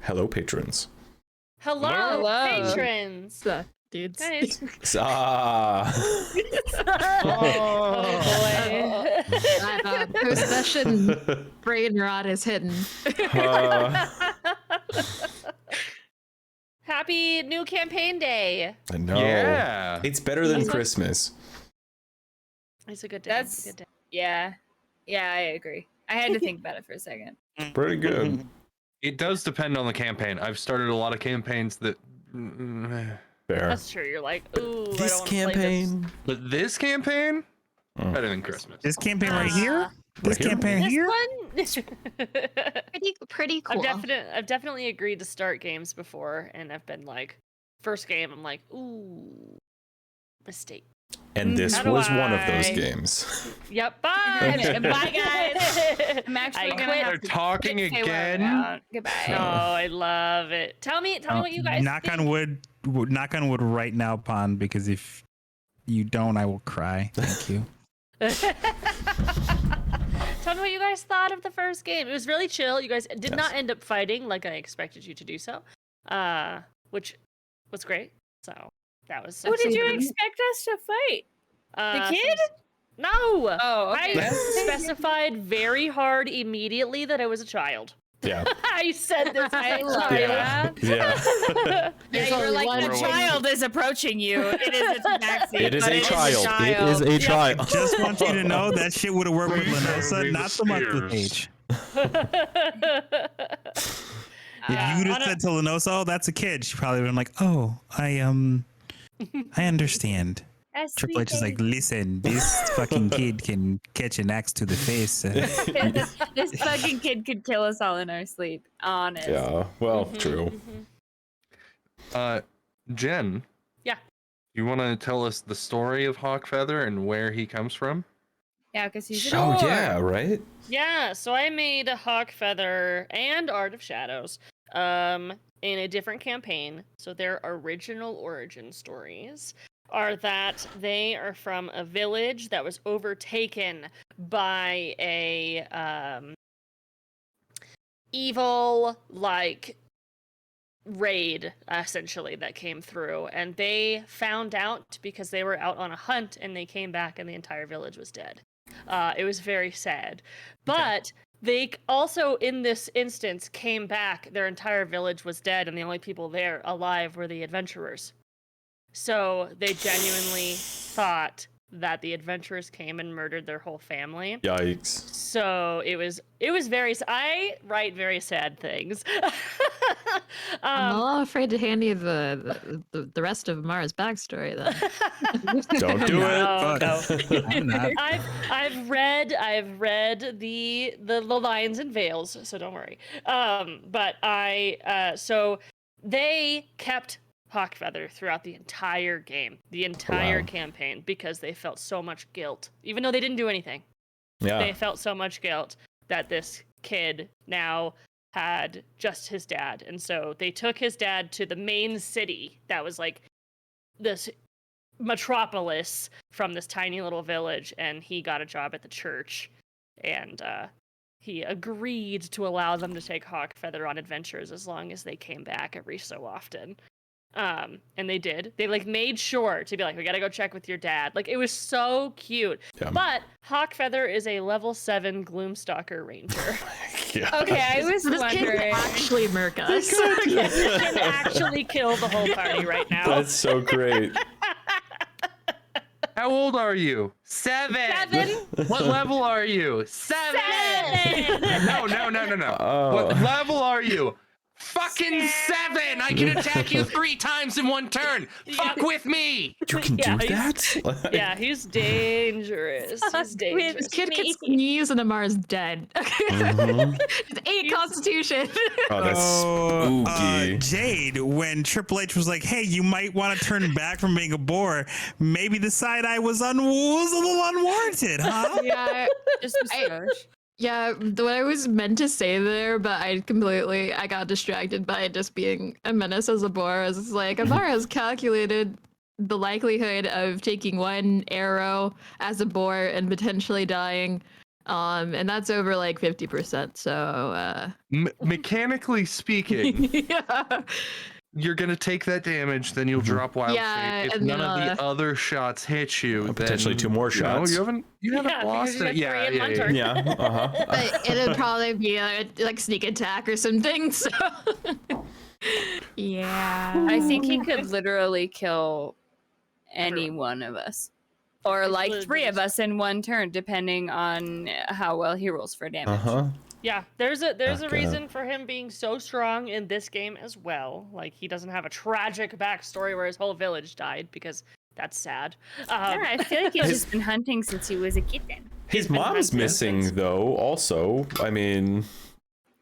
Hello, patrons. Hello, Hello. patrons. Dudes. Guys. Oh boy. That post-session brain rot is hidden. Happy new campaign day. I know. Yeah. It's better than Christmas. It's a good day. That's It's a good day. yeah. Yeah, I agree. I had to think about it for a second. Pretty good. It does depend on the campaign. I've started a lot of campaigns that. Fair. That's true. You're like, ooh, I This don't wanna play this. campaign. But this campaign, Oh. better than Christmas. This campaign right here? This Right here? campaign This here? one. Pretty cool. I've definitely agreed to start games before, and I've been like, first game, I'm like, ooh, mistake. And this How do was one of those I- games. Yep. Bye. Bye, guys. I'm actually I gonna quit. have They're to talking say where I'm again. at. Goodbye. Oh, I love it. Tell me what you guys knock think. on wood. Knock on wood right now, Pond, because if you don't, I will cry. Thank you. Tell me what you guys thought of the first game. It was really chill. You guys did not end up fighting like I expected you to do so, which was great. So that was. Who did you something- expect us to fight? The kid? No. Oh, okay. I specified very hard immediately that I was a child. Yeah. I said this. I love Yeah. that. Yeah. Yeah, you were like, one the way. child is approaching you. It is its maxi. It is but a child. It is a child. Just want you to know that shit would have worked with Lenosa, not so much with H. If you'd have said to Lenosa, "Oh, that's a kid," she probably would have been like, "Oh, I understand." Triple H is like, "Listen, this fucking kid can catch an axe to the face." This fucking kid could kill us all in our sleep. Honest. Yeah. Well, true. Jen. Yeah. You want to tell us the story of Hawkfeather and where he comes from? Yeah, because he's Sure. Oh yeah, right. Yeah, so I made a Hawkfeather and Art of Shadows in a different campaign. So their original origin stories are that they are from a village that was overtaken by a evil like raid essentially that came through, and they found out because they were out on a hunt and they came back and the entire village was dead. It was very sad, but they also in this instance came back, their entire village was dead and the only people there alive were the adventurers. So they genuinely thought that the adventurers came and murdered their whole family. Yikes. So it was very. I write very sad things. I'm a little afraid to hand you the rest of Mara's backstory then. Don't do it. No. I'm not. I've read the Lions and Veils, so don't worry. But so they kept Hawkfeather throughout the entire game, the entire Wow. campaign, because they felt so much guilt, even though they didn't do anything. Yeah. They felt so much guilt that this kid now had just his dad. And so they took his dad to the main city that was like this metropolis from this tiny little village, and he got a job at the church. And he agreed to allow them to take Hawkfeather on adventures as long as they came back every so often. And they did. They like made sure to be like, we gotta go check with your dad. Like, it was so cute. Yeah. But Hawkfeather is a level 7 Gloomstalker ranger. Yeah. Okay, I was So this kid wondering. can actually murk us. So this can actually kill the whole party right now. That's so great. How old are you? 7. 7? What level are you? 7. No. Oh. What level are you? Fucking 7. I can attack you 3 times in one turn. Fuck with me. You can Yeah, do he's- that? Yeah, he's dangerous. He's dangerous. This kid can sneeze and Amara's dead. Mhm. It's 8 constitution. Oh, that's spooky. Jade, when Triple H was like, "Hey, you might want to turn back from being a boar," maybe the side eye was a little unwarranted, huh? Yeah, Just a skosh. yeah. What I was meant to say there, but I got distracted by it just being a menace as a boar. It's like Amara has calculated the likelihood of taking one arrow as a boar and potentially dying And that's over like 50%. So Mechanically speaking, yeah. you're gonna take that damage, then you'll drop wild Yeah, shape. If and none then, of the other shots hit you, potentially then, 2 more you know, shots. you haven't Yeah, lost because you it. got Yeah, three in one yeah, turn. Yeah. Uh-huh. But it'd probably be like sneak attack or something. So yeah. I think he could literally kill any Everyone. one of us. Or It's like literally 3 of just- us in one turn, depending on how well he rolls for damage. Uh-huh. Yeah, there's a Okay. reason for him being so strong in this game as well. Like he doesn't have a tragic backstory where his whole village died because that's sad. Yeah, I feel like he's just been hunting since he was a kitten. His been mom's hunted missing since- though. Also, I mean,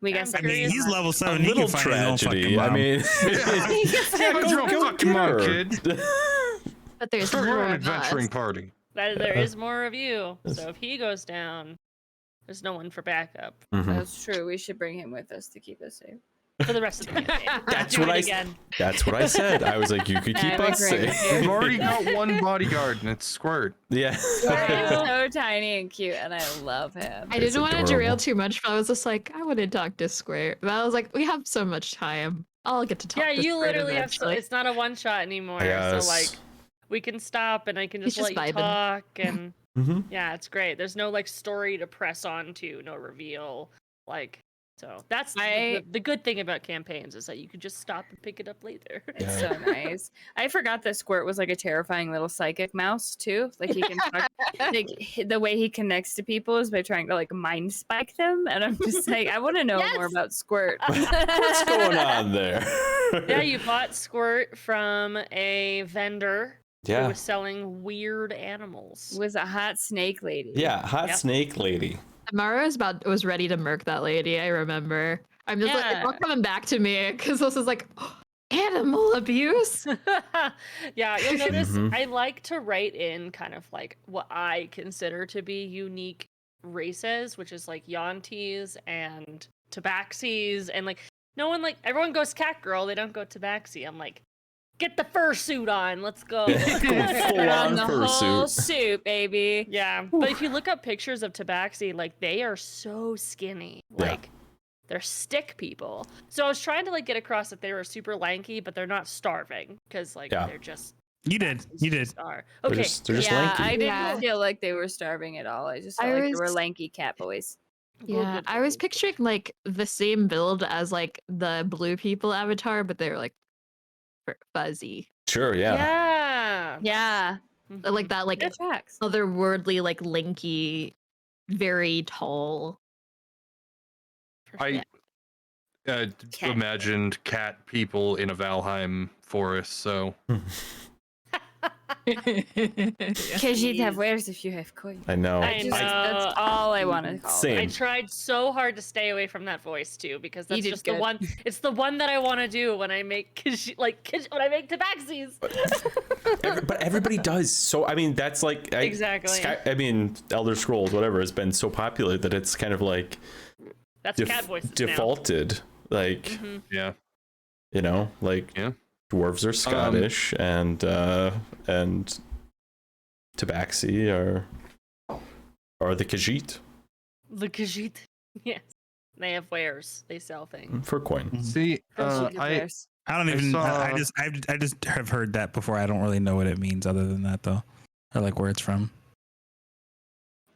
We I'm got I mean, curious. he's level a 7. He little can find his own tragedy. fucking I mom. mean, Find your own fucking mom, kid. But there's Start your more own of us. adventuring party. That there is more of you. So if he goes down, there's no one for backup Mhm. That's true. We should bring him with us to keep us safe. for the rest of the campaign. That's Do what it I again. That's what I said. I was like, you could keep I us agree with safe. We've already got one bodyguard, and it's Squirt. Yeah. He's so tiny and cute, and I love him. I It's didn't want to adorable. derail too much, but I was just like, I want to talk to Square. But I was like, we have so much time. I'll get to talk Yeah, to you Square literally have. eventually. It's not a one shot anymore. Yes. So like, we can stop and I can He's just just let you vibing. talk and Mm-hmm. yeah, it's great. There's no like story to press on to, no reveal. Like, so that's the good thing about campaigns is that you could just stop and pick it up later. It's so nice. I forgot that Squirt was like a terrifying little psychic mouse too. Like he can talk, like the way he connects to people is by trying to like mind spike them. And I'm just like, I want to know more Yes! about Squirt. What's going on there? Yeah, you bought Squirt from a vendor who Yeah. was selling weird animals. Was a hot snake lady. Yeah. Hot Yep. snake lady. Mara was ready to murk that lady. I remember. I'm just like, it's all Yeah. coming back to me because this is like animal abuse. Yeah, you'll notice Mhm. I like to write in kind of like what I consider to be unique races, which is like Yonties and Tabaxis, and like no one like everyone goes cat girl, they don't go Tabaxi. I'm like, get the fursuit on, let's go. Go full Put on on the whole fursuit. suit, baby. Yeah, but if you look up pictures of Tabaxi, like they are so skinny, Yeah. like they're stick people. So I was trying to like get across that they were super lanky, but they're not starving because like Yeah. they're just You did. You did. Are. They're Okay, just Yeah, lanky. I didn't Yeah. feel like they were starving at all. I just I felt like they were was- lanky cat boys. Yeah, good, I good, was good. picturing like the same build as like the blue people avatar, but they were like fuzzy, Sure. Yeah. Yeah. Yeah, Mhm. like that, like that tracks. otherworldly, like lanky, very tall. For I Cat. imagined cat people in a Valheim forest, so Because you'd have wares if you have coins. I know. I know. That's all I want to call Same. I tried so hard to stay away from that voice too because You that's did just the good. one. It's the one that I want to do when I make when I make Tabaxis. But everybody does. So I mean, that's like Exactly. I mean, Elder Scrolls, whatever, has been so popular that it's kind of like That's cat voices defaulted. Like now. Mhm. yeah. you know, like Yeah. dwarves are Scottish and Tabaxi are the Khajiit The Khajiit. Yes. They have wares. They sell things. for coin. See, Because you have I wares. I don't I even. saw- I just have heard that before. I don't really know what it means other than that though, or like where it's from.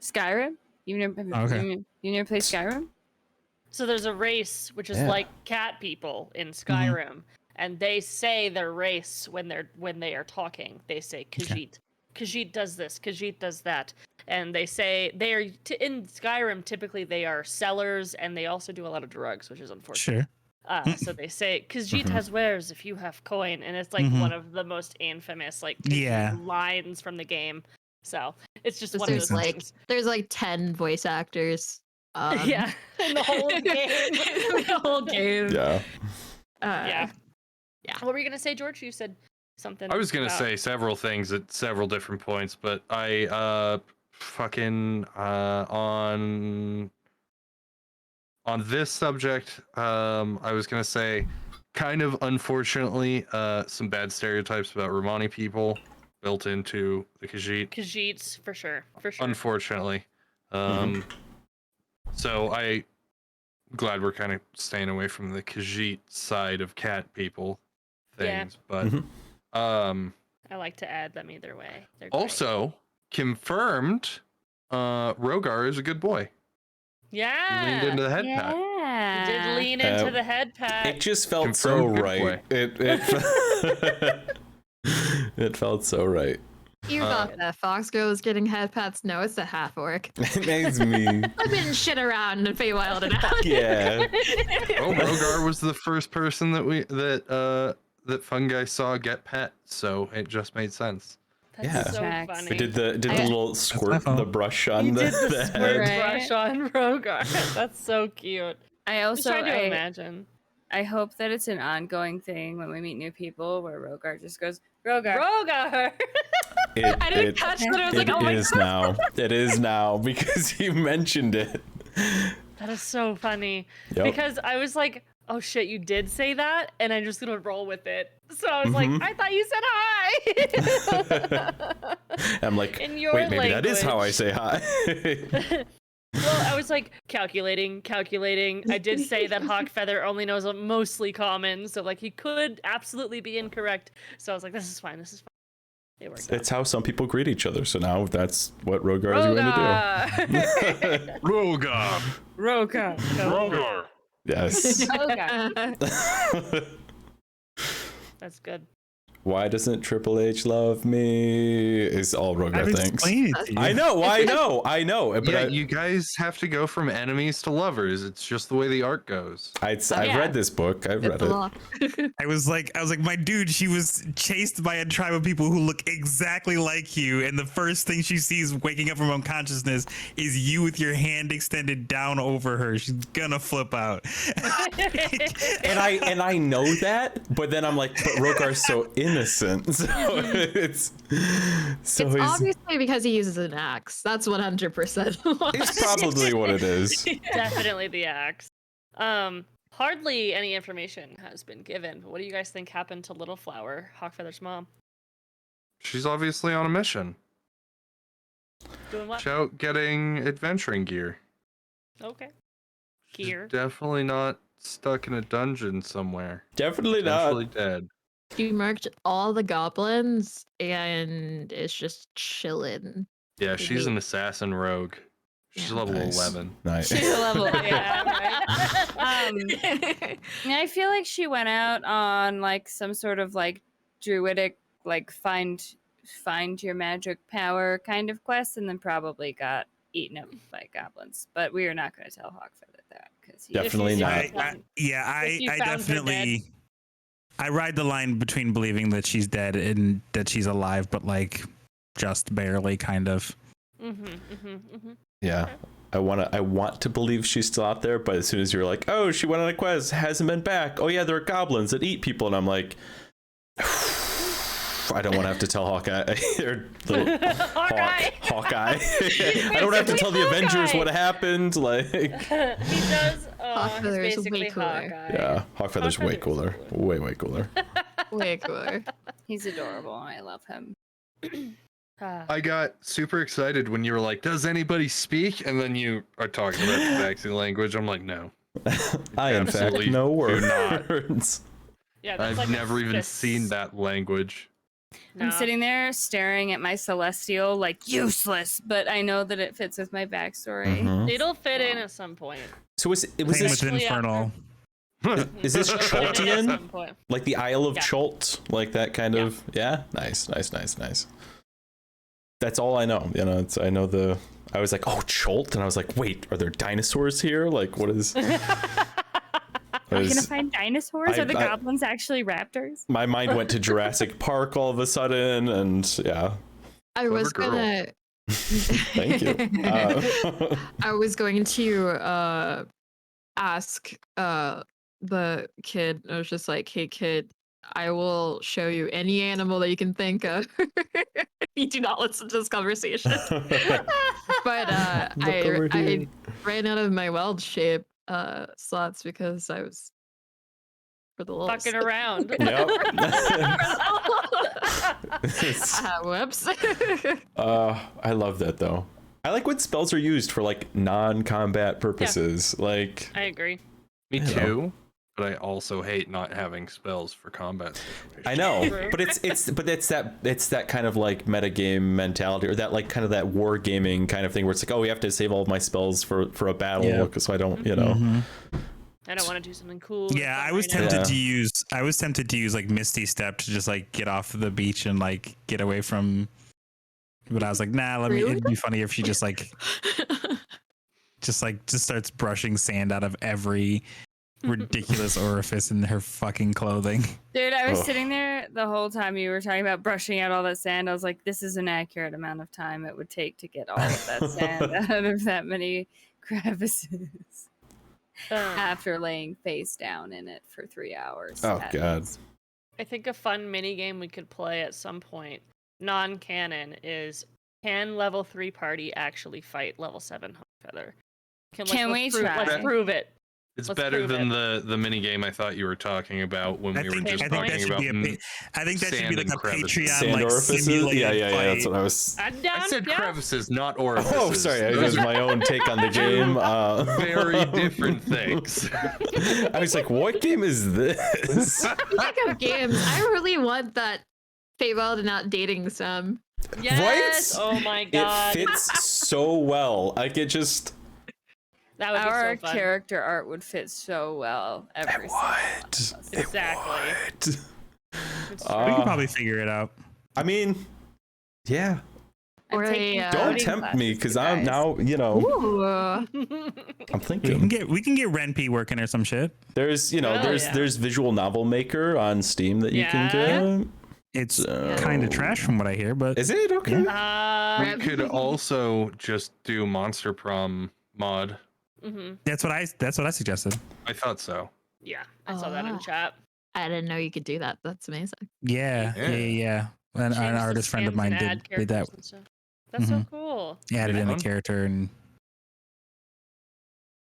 Skyrim? You never, Okay. you never played Skyrim? So there's a race which is Yeah. like cat people in Skyrim, and they say their race when they are talking. They say Khajiit. Khajiit does this. Khajiit does that. And they say they are in Skyrim. Typically, they are sellers, and they also do a lot of drugs, which is unfortunate. Sure. So they say Khajiit Mhm. has wares if you have coin, and it's like Mhm. one of the most infamous like Yeah. lines from the game. So it's just Just one of there's those like things. there's like 10 voice actors. Yeah, in the whole game. the whole game. Yeah. Yeah. Yeah. What were you gonna say, George? You said something. I was gonna about- say several things at several different points, but I fucking on this subject, I was gonna say kind of unfortunately some bad stereotypes about Romani people built into the Khajiit. Khajiits for sure. For sure. Unfortunately. Um So I glad we're kind of staying away from the Khajiit side of cat people Yeah. things, but Mhm. I like to add them either way. They're great. also confirmed Rogar is a good boy. He leaned Yeah. into the head pat. He did lean into Uh, the head pat. It just felt Confirmed so good right. boy. It felt so right. You thought that Fox Girl was getting head pats? No, it's the half orc. It's me. I've been shit around in Feywild and Out. Yeah. Oh, Rogar was the first person that Fungi saw get pet, so it just made sense. That's Yeah. so Tracks. funny. We did the I- little squirt, fault. the brush on He the, did the the squirt head. Right. brush on Rogar. That's so cute. I I was also trying to imagine. I hope that it's an ongoing thing when we meet new people where Rogar just goes, Rogar. Rogar. I didn't catch that. I was like, It oh my is god. now. It is now because you mentioned it. That is so funny. Yep. Because I was like, oh shit, you did say that? And I'm just gonna roll with it. So I was like, Mhm. I thought you said hi. I'm like, In your wait, maybe that is how I language. say hi. Well, I was like, calculating. I did say that Hawkfeather only knows mostly common, so like he could absolutely be incorrect. So I was like, this is fine. It worked out. It's how some people greet each other. So now that's what Rogar is going to Rogar. Rogar. Rogar. Rogar. do. Yes. Rogar. That's good. Why doesn't Triple H love me? Is all Rogar I've thinks. explained it to you. I know. But Yeah, you guys have to go from enemies to lovers. It's just the way the art goes. I've Yeah. read this book. I've read It's a it. lot. I was like, my dude, she was chased by a tribe of people who look exactly like you, and the first thing she sees waking up from unconsciousness is you with your hand extended down over her. She's gonna flip out. And I know that, but then I'm like, but Rogar's so innocent. So it's so It's he's obviously because he uses an axe. That's 100%. why. it's probably what it is. Definitely the axe. Hardly any information has been given. But what do you guys think happened to Little Flower, Hawkfeather's mom? She's obviously on a mission. Doing what? She's out getting adventuring gear. Okay. She's Gear. definitely not stuck in a dungeon somewhere. Definitely Potentially not. dead. She marked all the goblins and is just chilling. Yeah, she's an assassin rogue. She's Yeah. level Nice. 11. Nice. She's a level. Yeah, I feel like she went out on like some sort of like druidic like find your magic power kind of quest, and then probably got eaten up by goblins. But we are not going to tell Hawkfeather that because Definitely not. I If you I found her definitely. I ride the line between believing that she's dead and that she's alive, but like just barely, kind of. Yeah. I want to believe she's still out there, but as soon as you're like, oh, she went on a quest, hasn't been back. Oh yeah, there are goblins that eat people, and I'm like, I don't want to have to tell Hawkeye or little Hawkeye. Hawkeye. I don't have to tell the Avengers what happened. Like, He does. Hawkfeather He's is basically way cooler. Hawkeye. yeah, Hawkfeather's way Hawkfeather's cooler. Way cooler. Way cooler. he's adorable and I love him. I got super excited when you were like, does anybody speak? And then you are talking about the vaccine language. I'm like, no. I in fact Absolutely know do not. words. Yeah, that's I've like a never even fist. seen that language. No. I'm sitting there staring at my celestial like useless, but I know that it fits with my backstory. Mhm. It'll fit in at some point. So was Same this with Especially Infernal. is this It'll fit in at Choltian? some point. Like the Isle of Yeah. Cholt, like that kind Yeah. of. Yeah, nice. That's all I know. You know, I know the. I was like, oh, Cholt, and I was like, wait, are there dinosaurs here? Like, what is? Are you gonna find dinosaurs? Are the I- goblins actually raptors? My mind went to Jurassic Park all of a sudden, and yeah, I was girl. gonna. thank you. I was going to ask the kid. I was just like, "Hey, kid, I will show you any animal that you can think of." You do not listen to this conversation. But Look over I here. ran out of my wild shape slots because I was for the little Fucking around. Yep. Whoops. I love that though. I like when spells are used for like non-combat purposes. Like, I agree. Me You know. too. But I also hate not having spells for combat situations. I know, True. but it's that kind of like metagame mentality, or that like kind of that war gaming kind of thing where it's like, oh, we have to save all of my spells for a battle, Yeah. so I don't, you know. I don't want to do something cool. Yeah, I was right now. tempted to use like Misty Step to just like get off the beach and like get away from. But I was like, nah. It'd be funny if she just starts brushing sand out of every ridiculous orifice in her fucking clothing. Dude, I was Oh. sitting there the whole time you were talking about brushing out all that sand. I was like, this is an accurate amount of time it would take to get all of that sand out of that many crevices after laying face down in it for 3 hours. Oh at God. least. I think a fun mini game we could play at some point, non-canon, is can level 3 party actually fight level 7 Feather? Can we try? Let's prove it. It's Let's better prove than the mini game I thought you were talking about when we were just talking about. I think that should sand be like and a crevices. Patreon Sand like orifices? simulated Yeah, fight. that's what I was. I'm down. I said yeah. crevices, not orifices. Oh, sorry, it Those was my own take on the game. very different things. I was like, what game is this? Speaking of games, I really want that Feywild and Out dating sim. Yes. Right? Oh my It god. fits so well. Like, it just. That would Our be so fun. character art would fit so well every single one of us. Exactly. What? It's We true. could probably figure it out. I mean, yeah. I'm Or taking a, Don't coding tempt me, classes, because you I'm guys. now, you know, Ooh. I'm We can thinking. get Renpy working or some shit. There's, you know, Oh, there's yeah. there's Visual Novel Maker on Steam that you can Yeah. get. It's So- kind of trash from what I hear, but Is it okay? We could also just do Monster Prom mod. that's what I suggested. I thought so. Yeah, I saw that in Ah. chat. I didn't know you could do that. That's amazing. Yeah. An Change the artist friend of skins mine and add did that. characters and stuff. That's so Mhm. cool. He added in the Fun. character and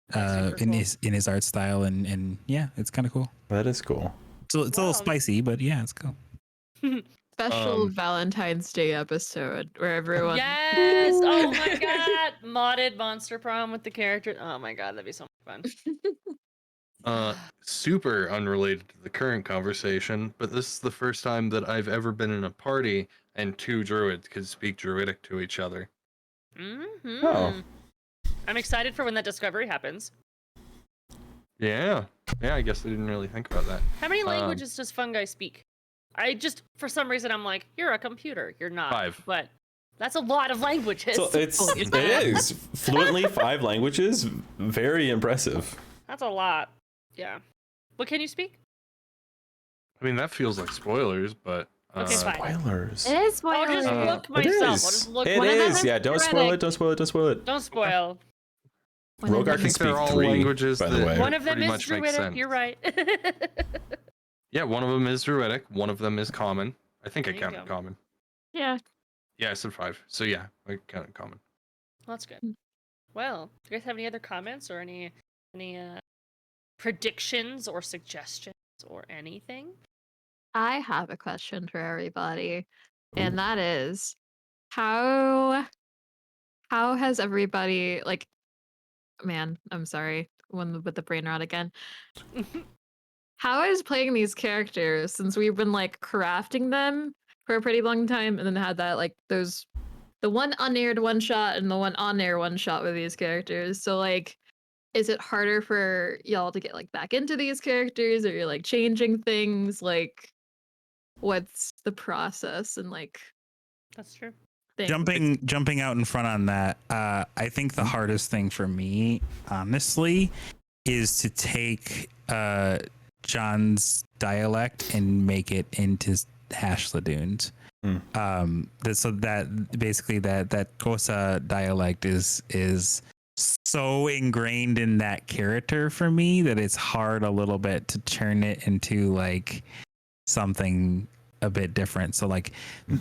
That's super in cool. his art style and yeah, it's kind of cool. That is cool. So it's a little Wow. spicy, but yeah, it's cool. Special Valentine's Day episode where everyone. Yes. Oh my god. Modded Monster Prom with the character. Oh my god, that'd be so much fun. Super unrelated to the current conversation, but this is the first time that I've ever been in a party and two druids could speak druidic to each other. Oh. I'm excited for when that discovery happens. Yeah, I guess I didn't really think about that. How many languages does fungi speak? I just, for some reason, I'm like, you're a computer. You're not. 5. But that's a lot of languages. So it is fluently 5 languages. Very impressive. That's a lot. Yeah. What can you speak? I mean, that feels like spoilers, but Okay, fine. Spoilers. It is I'll just spoiler. look It myself. I'll is. just look It One of them is. is Yeah, don't spoil it. Don't spoil it. Don't spoil it. Don't spoil. One of Rogar them I can think speak they're all 3, languages by the that way. One of them pretty is much makes druidic. sense. You're right. Yeah, one of them is druidic. One of them is common. I think I There you counted go. common. Yeah. Yeah, I said 5. So yeah, I counted common. That's good. Well, do you guys have any other comments or any predictions or suggestions or anything? I have a question for everybody, and that is how has everybody like man, I'm sorry, one with the brain rot again. How is playing these characters since we've been like crafting them for a pretty long time and then had that like those the one unaired one shot and the one on air one shot with these characters. So like is it harder for y'all to get like back into these characters or you're like changing things? Like what's the process and like That's true. things? Jumping out in front on that, I think the hardest thing for me, honestly, is to take John's dialect and make it into Hashladoons. So that basically that Kosa dialect is so ingrained in that character for me that it's hard a little bit to turn it into like something a bit different. So like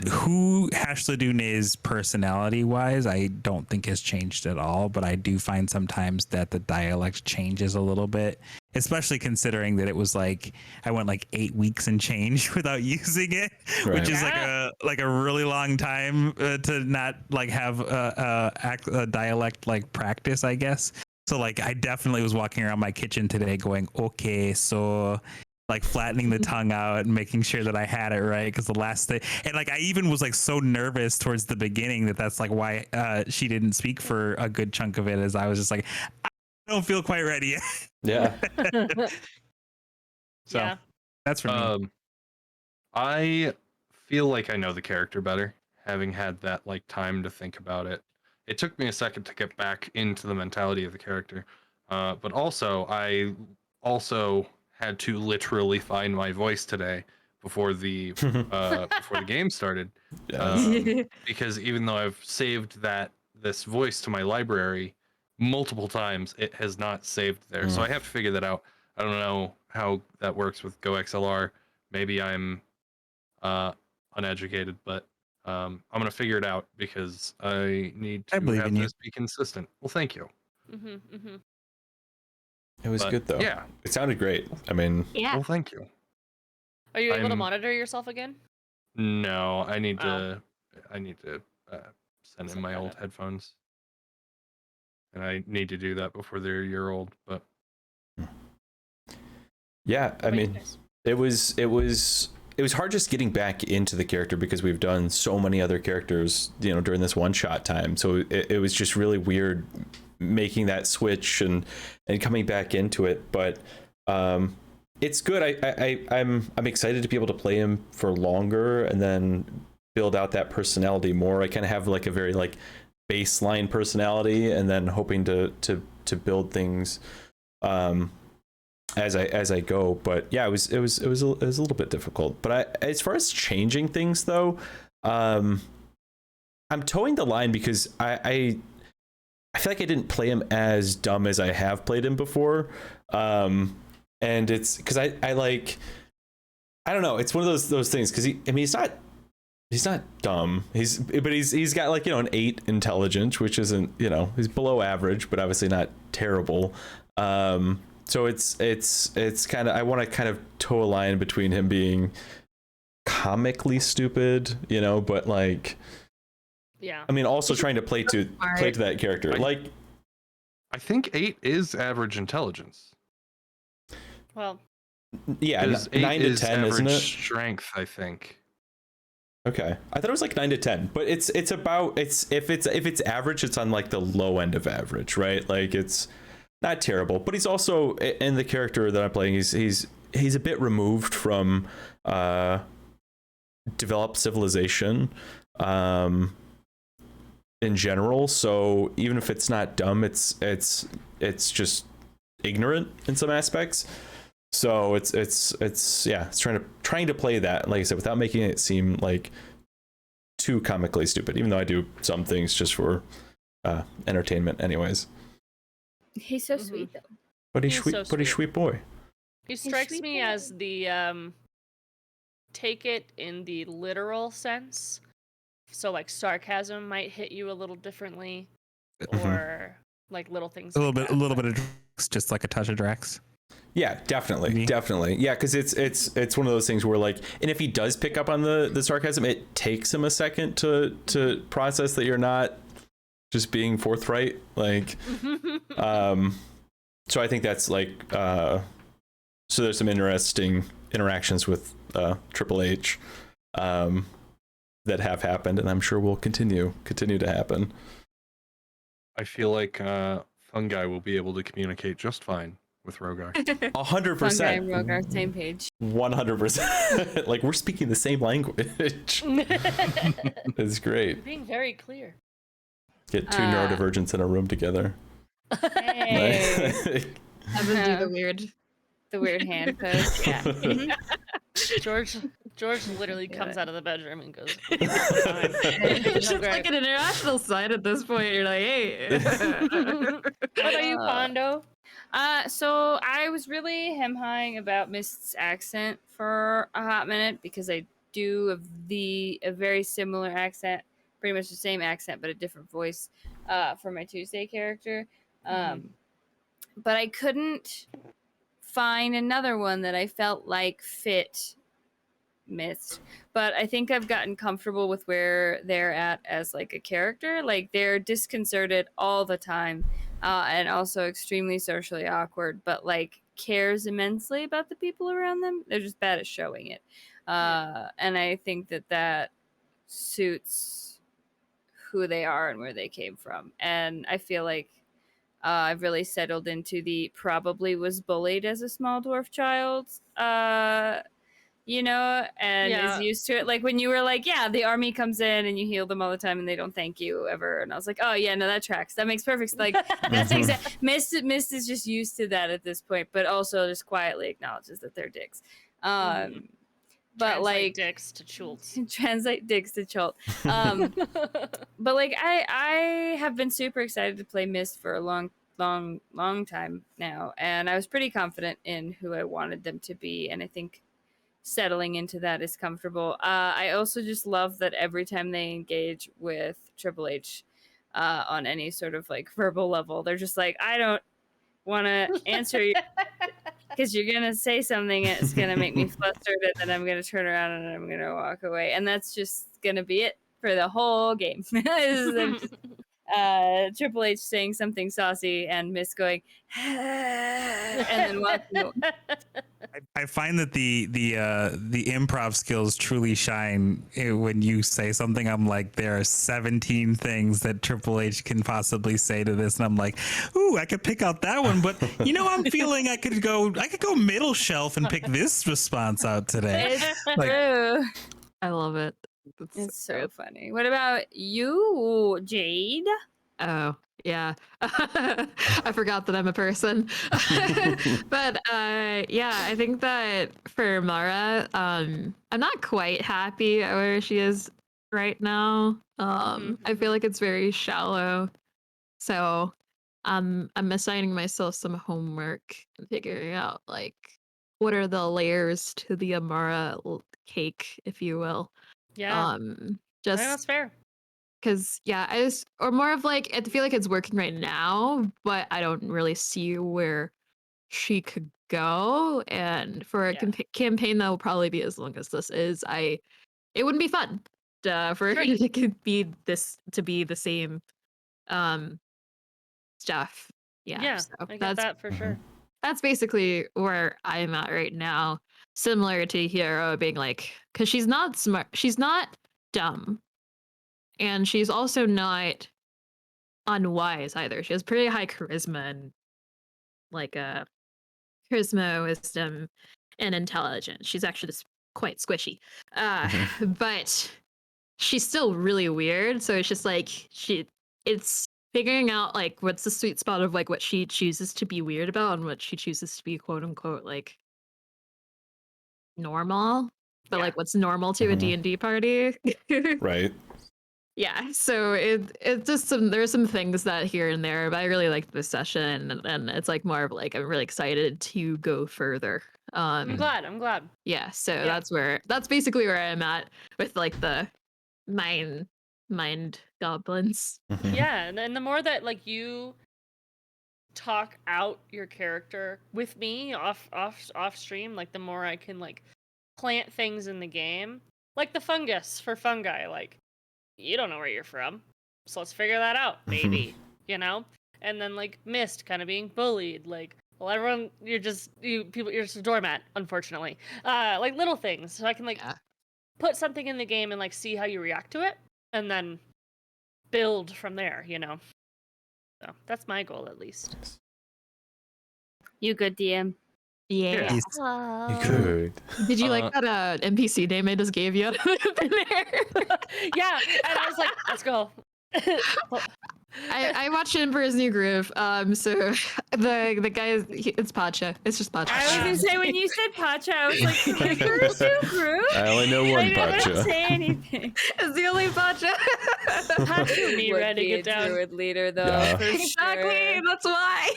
who Hashladun is personality wise, I don't think has changed at all, but I do find sometimes that the dialect changes a little bit, especially considering that it was like I went like 8 weeks and change without using it, Right. which is like a really long time to not like have a dialect like practice, I guess. So like I definitely was walking around my kitchen today going, okay, so like flattening the tongue out and making sure that I had it right, because the last thing, and like I even was like so nervous towards the beginning that's like why she didn't speak for a good chunk of it, as I was just like, I don't feel quite ready yet. Yeah. So Yeah. that's for me. I feel like I know the character better, having had that like time to think about it. It took me a second to get back into the mentality of the character, but also I also had to literally find my voice today before the game started, because even though I've saved this voice to my library multiple times, it has not saved there. So I have to figure that out. I don't know how that works with GoXLR. Maybe I'm uneducated, but I'm gonna figure it out because I need to believe have in you. this be consistent. Well, thank you. It was But, good though. yeah. It sounded great. I mean, Yeah. Well, thank you. Are you able to I'm- monitor yourself again? No, I need Oh. to. I need to send in Set my that old up. headphones, and I need to do that before they're a year old. But yeah, What I about you mean, guys? it was hard just getting back into the character because we've done so many other characters, during this one shot time. So it was just really weird making that switch and coming back into it. But it's good. I'm excited to be able to play him for longer and then build out that personality more. I kind of have like a very like baseline personality, and then hoping to build things as I go. But yeah, it was a little bit difficult. But as far as changing things though, I'm towing the line because I feel like I didn't play him as dumb as I have played him before. And it's because I don't know, it's one of those things, because he's not dumb. He's got like, an 8 intelligence, which isn't, he's below average, but obviously not terrible. So it's kind of, I want to kind of toe a line between him being comically stupid, but like, Yeah. I mean, also trying to play to that character. Like, I think 8 is average intelligence. Well, yeah, 'Cause 8 9 to is 10, average isn't it? strength, I think. Okay, I thought it was like 9 to 10, but it's about, if it's average, it's on like the low end of average, right? Like, it's not terrible, but he's also, in the character that I'm playing, he's a bit removed from developed civilization in general. So even if it's not dumb, it's just ignorant in some aspects. So it's trying to play that, like I said, without making it seem like too comically stupid, even though I do some things just for entertainment anyways. He's so sweet though. But He's so sweet. sweet boy. he strikes sweet me boy. as the take it in the literal sense. So like sarcasm might hit you a little differently, or like little things. A little like bit that, but- of Drax, just like a touch of Drax. Yeah, definitely. Me? Definitely. Yeah, because it's one of those things where, like, and if he does pick up on the sarcasm, it takes him a second to process that you're not just being forthright. Like, so I think that's like, so there's some interesting interactions with Triple H that have happened, and I'm sure will continue to happen. I feel like Fungi will be able to communicate just fine with Rogar. 100%. Fungi and Rogar, same page. 100%. Like, we're speaking the same language. It's great. Being very clear. Get two neurodivergents in a room together. Hey. Have them do The weird hand pose. Yeah. George literally comes out of the bedroom and goes. It's just like an international side at this point. You're like, hey. What are you, Pondo? So I was really hem-hawing about Mist's accent for a hot minute because I do a very similar accent, pretty much the same accent but a different voice for my Tuesday character. But I couldn't find another one that I felt like fit Mist. But I think I've gotten comfortable with where they're at as like a character. Like they're disconcerted all the time, and also extremely socially awkward, but like cares immensely about the people around them. They're just bad at showing it. And I think that suits who they are and where they came from. And I feel like I've really settled into the probably was bullied as a small dwarf child, you know, and is used to it. Like when you were like, yeah, the army comes in and you heal them all the time and they don't thank you ever. And I was like, oh yeah, no, that tracks. That makes perfect sense. Like that's exact. Mist is just used to that at this point, but also just quietly acknowledges that they're dicks. But Translate like dicks to Schultz. translate dicks to Chult. But like I have been super excited to play Mist for a long time now, and I was pretty confident in who I wanted them to be, and I think settling into that is comfortable. I also just love that every time they engage with Triple H on any sort of like verbal level, they're just like, I don't want to answer you because you're gonna say something that's gonna make me flustered, and then I'm gonna turn around and I'm gonna walk away, and that's just gonna be it for the whole game. Triple H saying something saucy and Mist going and then walking away. I find that the improv skills truly shine when you say something. I'm like, there are 17 things that Triple H can possibly say to this, and I'm like, ooh, I could pick out that one, but you know, I'm feeling I could go middle shelf and pick this response out today. It's Like, true. I love it. It's so funny. What about you, Jade? Oh, yeah. I forgot that I'm a person. But yeah, I think that for Mara, I'm not quite happy at where she is right now. I feel like it's very shallow. So I'm assigning myself some homework and figuring out like what are the layers to the Amara cake, if you will. Yeah, I think Just that's fair. because yeah, or more of like I feel like it's working right now, but I don't really see where she could go. And for a Yeah. campaign that will probably be as long as this is, it wouldn't be fun for it to be the same stuff. Yeah, so I get that for sure. that's basically where I'm at right now. Similar to Hero being like, because she's not smart, she's not dumb, and she's also not unwise either. She has pretty high charisma and like charisma, wisdom, and intelligence. She's actually just quite squishy, but she's still really weird. So it's just like it's figuring out like what's the sweet spot of like what she chooses to be weird about and what she chooses to be quote unquote like normal, but like what's normal to a D&D party. Right. Yeah, so it's just there's some things that here and there, but I really liked this session, and it's like more of like I'm really excited to go further. I'm glad. Yeah, so that's basically where I'm at with like the mind goblins. Yeah, and the more that like you talk out your character with me off stream, like the more I can like plant things in the game, like the fungus for fungi. Like you don't know where you're from, so let's figure that out, maybe. You know, and then like Mist kind of being bullied, like. Well, everyone, you're just a doormat, unfortunately. Like little things, so I can like put something in the game and like see how you react to it, and then build from there. You know, so that's my goal at least. You good, DM? Yeah. You could. Did you like that NPC name I just gave you? Yeah, and I was like, let's go. I watched Emperor's New Groove. So the guy it's Pacha. It's just Pacha. I was gonna say when you said Pacha, I was like, Emperor's New Groove? I only know one I Pacha. didn't say anything. It's the only Pacha. Pacha me Would ready be to a get down. druid leader though. Yeah. For Exactly. sure. That's why.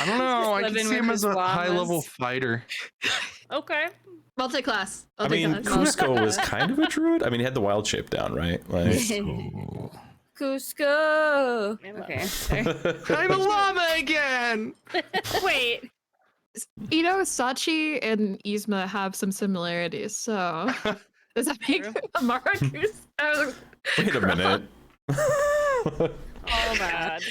I don't know. I can living see him with as a his high level llamas. fighter. Okay. Multi-class. I mean, Cusco was kind of a druid. I mean, he had the wild shape down, right? Like, Cusco. I love Okay. I'm a llama again. Wait, You know, Sachi and Yzma have some similarities, so does that make True. Amara Cusco? wait a minute. all bad.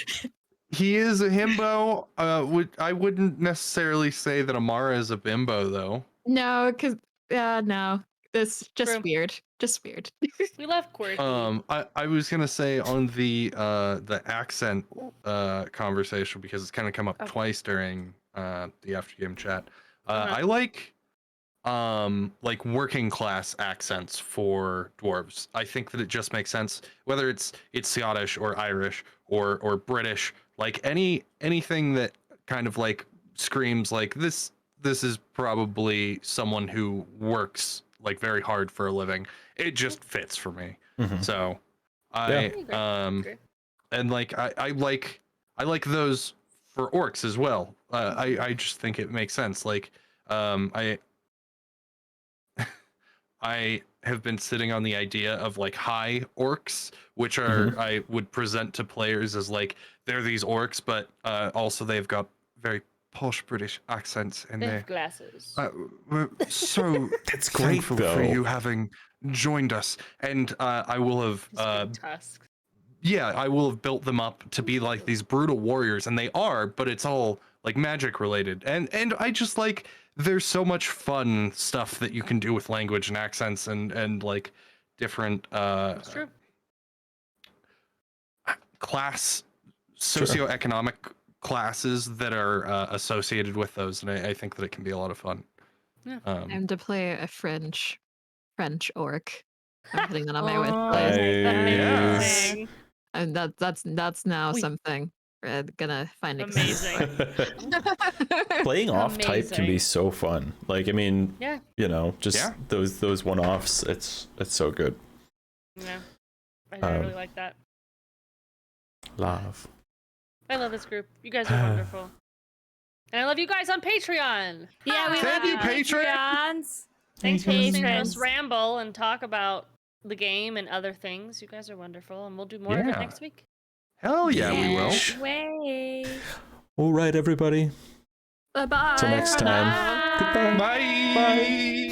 He is a himbo. I wouldn't necessarily say that Amara is a bimbo though. No, because no, this just True. weird, just weird. We love quirky. I was gonna say on the accent conversation, because it's kind of come up Oh. twice during the after game chat. Uh-huh. I like working class accents for dwarves. I think that it just makes sense, whether it's Scottish or Irish or British, like anything that kind of like screams like this is probably someone who works like very hard for a living. It just fits for me. Mhm. So Yeah. Agree. and like I like those for orcs as well. I just think it makes sense. Like I have been sitting on the idea of like high orcs, which are I would present to players as like they're these orcs, but also they've got very posh British accents, and They they're have glasses. we're so That's great, thankful though. for you having joined us. And I will have These big tusks. yeah, I will have built them up to be like these brutal warriors, and they are, but it's all like magic related. And I just like there's so much fun stuff that you can do with language and accents and like different That's true. class Sure. socioeconomic classes that are associated with those, and I think that it can be a lot of fun. Yeah. And to play a French orc. I'm putting that on my wish Oh, list. Nice. Amazing. And that's now We- something we're gonna find Amazing. Playing off type can be Amazing. so fun. Like, I mean, Yeah. you know, just Yeah. those one-offs. It's so good. Yeah. I really Um, like that. Love. I love this group. You guys are wonderful. And I love you guys on Patreon. Yeah, we Thank love you, Patreon. Patreons. Thanks for listening to us Patrons. ramble and talk about the game and other things. You guys are wonderful, and we'll do more of it Yeah. next week. Hell yeah, we will. Way. All right, everybody. Bye bye. Till next time. Bye. Goodbye. Bye.